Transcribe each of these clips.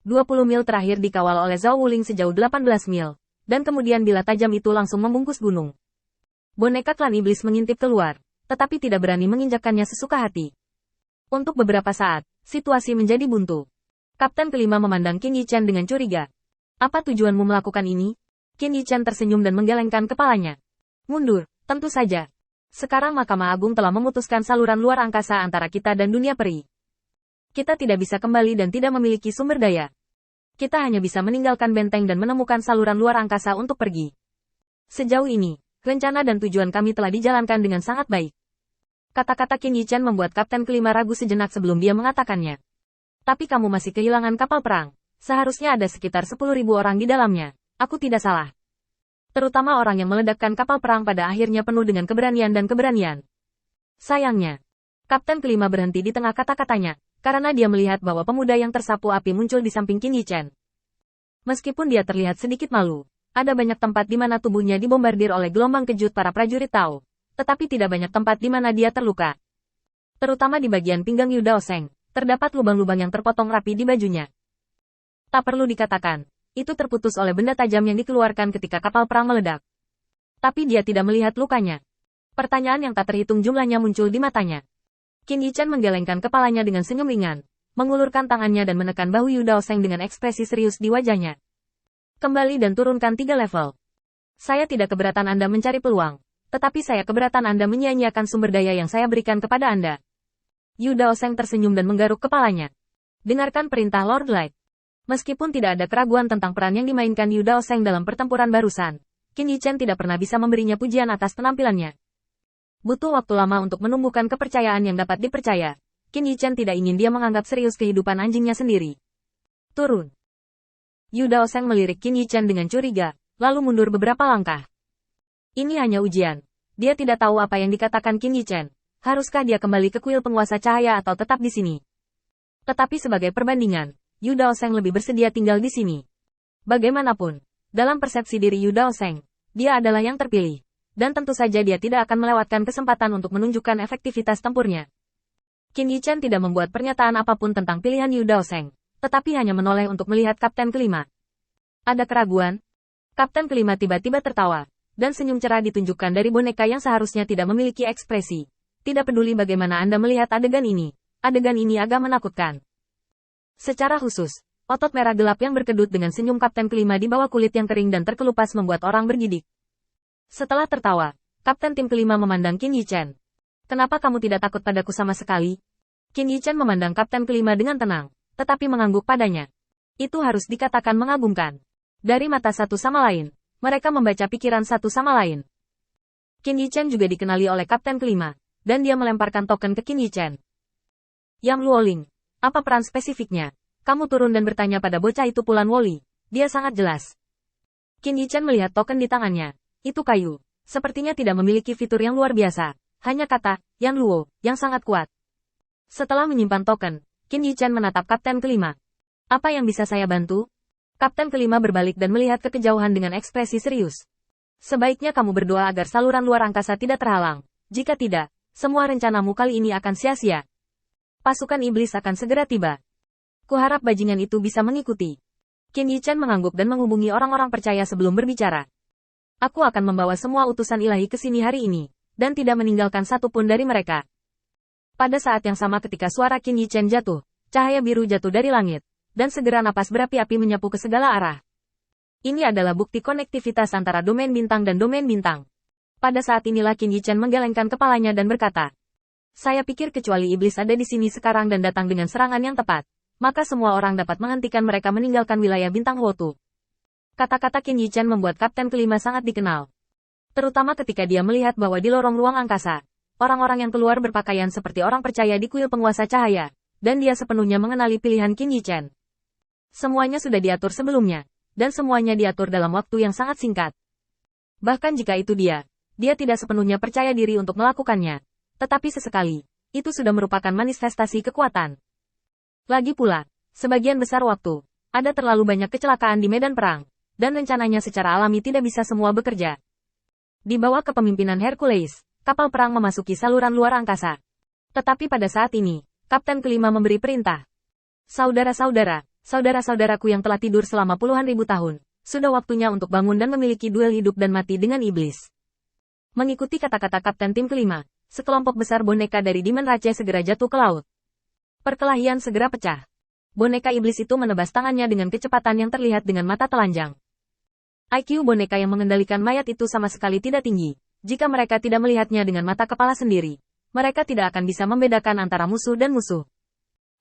20 mil terakhir dikawal oleh Zhao Wuling sejauh 18 mil, dan kemudian bilah tajam itu langsung membungkus gunung. Boneka klan iblis mengintip keluar, tetapi tidak berani menginjakkannya sesuka hati. Untuk beberapa saat, situasi menjadi buntu. Kapten kelima memandang Qin Yichan dengan curiga. Apa tujuanmu melakukan ini? Qin Yichan tersenyum dan menggelengkan kepalanya. Mundur, tentu saja. Sekarang Mahkamah Agung telah memutuskan saluran luar angkasa antara kita dan dunia peri. Kita tidak bisa kembali dan tidak memiliki sumber daya. Kita hanya bisa meninggalkan benteng dan menemukan saluran luar angkasa untuk pergi. Sejauh ini, rencana dan tujuan kami telah dijalankan dengan sangat baik. Kata-kata Qin Yichan membuat Kapten kelima ragu sejenak sebelum dia mengatakannya. Tapi kamu masih kehilangan kapal perang. Seharusnya ada sekitar 10.000 orang di dalamnya. Aku tidak salah. Terutama orang yang meledakkan kapal perang pada akhirnya penuh dengan keberanian dan keberanian. Sayangnya, Kapten kelima berhenti di tengah kata-katanya, karena dia melihat bahwa pemuda yang tersapu api muncul di samping Qin Yichan. Meskipun dia terlihat sedikit malu, ada banyak tempat di mana tubuhnya dibombardir oleh gelombang kejut para prajurit Tao, tetapi tidak banyak tempat di mana dia terluka. Terutama di bagian pinggang Yu Daoseng, terdapat lubang-lubang yang terpotong rapi di bajunya. Tak perlu dikatakan, itu terputus oleh benda tajam yang dikeluarkan ketika kapal perang meledak. Tapi dia tidak melihat lukanya. Pertanyaan yang tak terhitung jumlahnya muncul di matanya. Qin Yichan menggelengkan kepalanya dengan senyum ringan, mengulurkan tangannya dan menekan bahu Yu Daoseng dengan ekspresi serius di wajahnya. Kembali dan turunkan 3 level. Saya tidak keberatan Anda mencari peluang, tetapi saya keberatan Anda menyia-nyiakan sumber daya yang saya berikan kepada Anda. Yu Daoseng tersenyum dan menggaruk kepalanya. Dengarkan perintah Lord Light. Meskipun tidak ada keraguan tentang peran yang dimainkan Yu Daoseng dalam pertempuran barusan, Qin Yichan tidak pernah bisa memberinya pujian atas penampilannya. Butuh waktu lama untuk menumbuhkan kepercayaan yang dapat dipercaya. Qin Yichan tidak ingin dia menganggap serius kehidupan anjingnya sendiri. Turun. Yu Daoseng melirik Qin Yichan dengan curiga, lalu mundur beberapa langkah. Ini hanya ujian. Dia tidak tahu apa yang dikatakan Qin Yichan. Haruskah dia kembali ke kuil penguasa cahaya atau tetap di sini? Tetapi sebagai perbandingan, Yu Daoseng lebih bersedia tinggal di sini. Bagaimanapun, dalam persepsi diri Yu Daoseng, dia adalah yang terpilih. Dan tentu saja dia tidak akan melewatkan kesempatan untuk menunjukkan efektivitas tempurnya. Qin Yichan tidak membuat pernyataan apapun tentang pilihan Yu Daoseng, tetapi hanya menoleh untuk melihat Kapten kelima. Ada keraguan? Kapten kelima tiba-tiba tertawa, dan senyum cerah ditunjukkan dari boneka yang seharusnya tidak memiliki ekspresi. Tidak peduli bagaimana Anda melihat adegan ini agak menakutkan. Secara khusus, otot merah gelap yang berkedut dengan senyum Kapten kelima di bawah kulit yang kering dan terkelupas membuat orang bergidik. Setelah tertawa, Kapten tim kelima memandang Qin Yichan. Kenapa kamu tidak takut padaku sama sekali? Qin Yichan memandang Kapten kelima dengan tenang, tetapi mengangguk padanya. Itu harus dikatakan mengagumkan. Dari mata satu sama lain, mereka membaca pikiran satu sama lain. Qin Yichan juga dikenali oleh Kapten kelima, dan dia melemparkan token ke Qin Yichan. Yang Luoling, apa peran spesifiknya? Kamu turun dan bertanya pada bocah itu Pulan Woli. Dia sangat jelas. Qin Yichan melihat token di tangannya. Itu kayu. Sepertinya tidak memiliki fitur yang luar biasa. Hanya kata, Yan Luo, yang sangat kuat. Setelah menyimpan token, Qin Yichan menatap Kapten kelima. Apa yang bisa saya bantu? Kapten kelima berbalik dan melihat ke kejauhan dengan ekspresi serius. Sebaiknya kamu berdoa agar saluran luar angkasa tidak terhalang. Jika tidak, semua rencanamu kali ini akan sia-sia. Pasukan iblis akan segera tiba. Kuharap bajingan itu bisa mengikuti. Qin Yichan mengangguk dan menghubungi orang-orang percaya sebelum berbicara. Aku akan membawa semua utusan ilahi ke sini hari ini, dan tidak meninggalkan satupun dari mereka. Pada saat yang sama ketika suara Qin Yichan jatuh, cahaya biru jatuh dari langit, dan segera napas berapi-api menyapu ke segala arah. Ini adalah bukti konektivitas antara domain bintang dan domain bintang. Pada saat inilah Qin Yichan menggelengkan kepalanya dan berkata, saya pikir kecuali iblis ada di sini sekarang dan datang dengan serangan yang tepat, maka semua orang dapat menghentikan mereka meninggalkan wilayah bintang Wotu. Kata-kata Qin Yichan membuat Kapten kelima sangat dikenal. Terutama ketika dia melihat bahwa di lorong ruang angkasa, orang-orang yang keluar berpakaian seperti orang percaya di kuil penguasa cahaya, dan dia sepenuhnya mengenali pilihan Qin Yichan. Semuanya sudah diatur sebelumnya, dan semuanya diatur dalam waktu yang sangat singkat. Bahkan jika itu dia tidak sepenuhnya percaya diri untuk melakukannya. Tetapi sesekali, itu sudah merupakan manifestasi kekuatan. Lagi pula, sebagian besar waktu, ada terlalu banyak kecelakaan di medan perang, dan rencananya secara alami tidak bisa semua bekerja. Di bawah kepemimpinan Hercules, kapal perang memasuki saluran luar angkasa. Tetapi pada saat ini, Kapten kelima memberi perintah. Saudara-saudara, Saudara-saudaraku yang telah tidur selama puluhan ribu tahun, sudah waktunya untuk bangun dan memiliki duel hidup dan mati dengan iblis. Mengikuti kata-kata Kapten Tim kelima, sekelompok besar boneka dari Demon Rache segera jatuh ke laut. Perkelahian segera pecah. Boneka iblis itu menebas tangannya dengan kecepatan yang terlihat dengan mata telanjang. IQ boneka yang mengendalikan mayat itu sama sekali tidak tinggi. Jika mereka tidak melihatnya dengan mata kepala sendiri, mereka tidak akan bisa membedakan antara musuh dan musuh.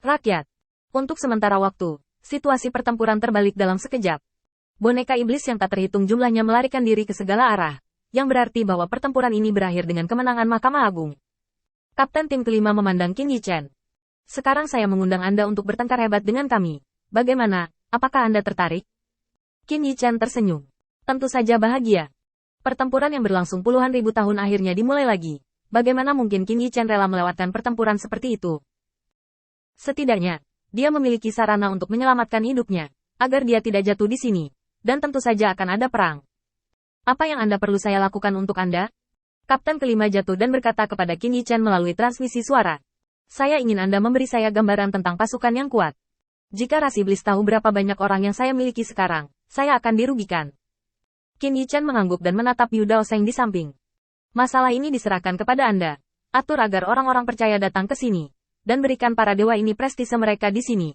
Rakyat. Untuk sementara waktu, situasi pertempuran terbalik dalam sekejap. Boneka iblis yang tak terhitung jumlahnya melarikan diri ke segala arah, yang berarti bahwa pertempuran ini berakhir dengan kemenangan Mahkamah Agung. Kapten Tim kelima memandang Qin Yichen. Sekarang saya mengundang Anda untuk bertengkar hebat dengan kami. Bagaimana, apakah Anda tertarik? Qin Yichen tersenyum. Tentu saja bahagia. Pertempuran yang berlangsung puluhan ribu tahun akhirnya dimulai lagi. Bagaimana mungkin Qin Yichen rela melewatkan pertempuran seperti itu? Setidaknya, dia memiliki sarana untuk menyelamatkan hidupnya, agar dia tidak jatuh di sini. Dan tentu saja akan ada perang. Apa yang Anda perlu saya lakukan untuk Anda? Kapten kelima jatuh dan berkata kepada Qin Yichen melalui transmisi suara. Saya ingin Anda memberi saya gambaran tentang pasukan yang kuat. Jika ras iblis tahu berapa banyak orang yang saya miliki sekarang, saya akan dirugikan. Qin Yichen mengangguk dan menatap Yu Daoseng di samping. Masalah ini diserahkan kepada Anda. Atur agar orang-orang percaya datang ke sini. Dan berikan para dewa ini prestise mereka di sini.